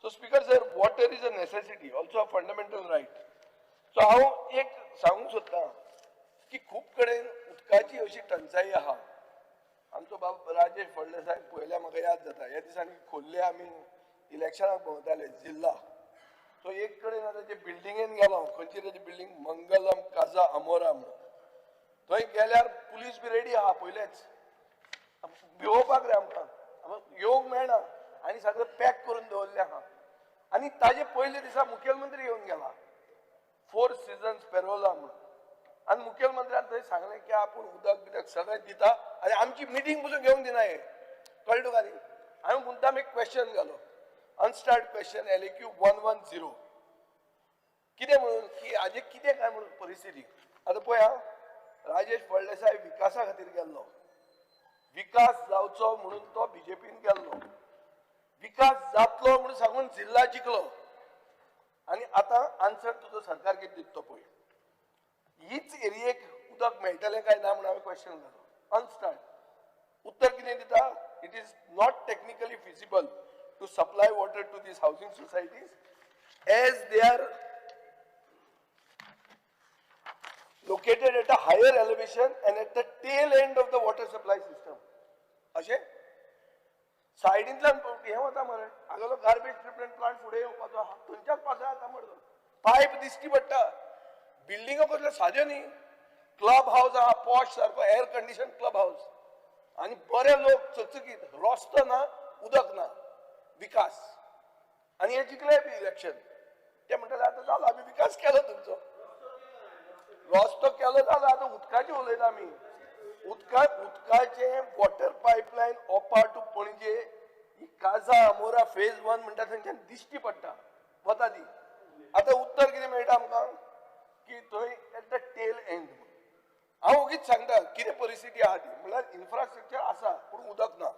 So speaker sir, water is a necessity, also a fundamental right. So हांव एक सांगूंक सोदतां की खूब कडेन उदकाची अशी टंचाई आहा. आमचो बाब राजेश फळदेसाय पळयल्यार म्हाका याद जाता, ह्या दिसांनी खोर्ले आमी इलेक्शनाक भोंवताले जिल्ला. सो एक कडेन आतां जे बिल्डिंगेन गेलो, खंयची ताची बिल्डिंग मंगलम काजा अमोरा म्हणून. थंय गेल्यार पुलीस बी रेडी आहा पयलेच. भिवोवपाक रे आमकां येवंक मेळना आनी सगळें पॅक करून दवरलें आहा. आनी ताजे पयले दिसा मुखेलमंत्री येवन गेला. 4 सीझन्स पेरोला म्हणून. आनी मुखेलमंत्र्यान थंय सांगलें की आपूण उदक बिदक सगळें दिता आनी आमची मिटींग पसून घेवंक दिना हे. कळ्ळें तुका न्ही? हांवें मुद्दाम एक क्वेश्चन घालो. Unstarred question LAQ 110. कितें म्हणून की हाजे कितें काय म्हणून परिस्थिती. आतां पळय हां, राजेश फळदेसाय विकासा खातीर गेल्लो. विकास जावचो म्हणून तो BJPन गेल्लो. विकास जातलो म्हणून सांगून जिल्ला जिखलो. आनी आतां आन्सर तुजो सरकार कितें दिता तो पळय. हीच एरियेक उदक मेळटलें काय ना म्हणून हांवें क्वेश्चन घालो. अनस्टार्ट. उत्तर कितें दिता? It is not technically feasible to supply water to these housing societies as they are located at a higher elevation and at the tail end of the water supply system. अशें सायडींतल्यान हें वता मरे, हांगलो garbage treatment plant फुडें येवपाचो आहा, थंयच्याच पासो येता मरे. पायप दिश्टी पडटा. बिल्डिंगो कसल्यो साद्यो न्ही. क्लब हाऊस आहा, पॉश सारको एअर कंडिशन क्लब हाऊस. आनी बरे लोक चकचकीत. रस्तो ना, उदक ना. विकास. आनी हे जिखले बी इलेक्शन. ते म्हणटाले आतां जालो आमी विकास केलो तुमचो. रस्तो केलो जालो, आतां उदकाचें उलयता आमी. उदकाचे वॉटर पायपलायन ओपा टू पणजे ही काजा अमोरा फेज 1 म्हणटा थंयच्यान दिश्टी पडटा वता ती. आतां उत्तर कितें मेळटा आमकां की थंय एट द टेल एंड. हांव ओगीच सांगता कितें परिस्थिती आहा ती. म्हळ्यार इन्फ्रास्ट्रक्चर आसा पूण उदक ना.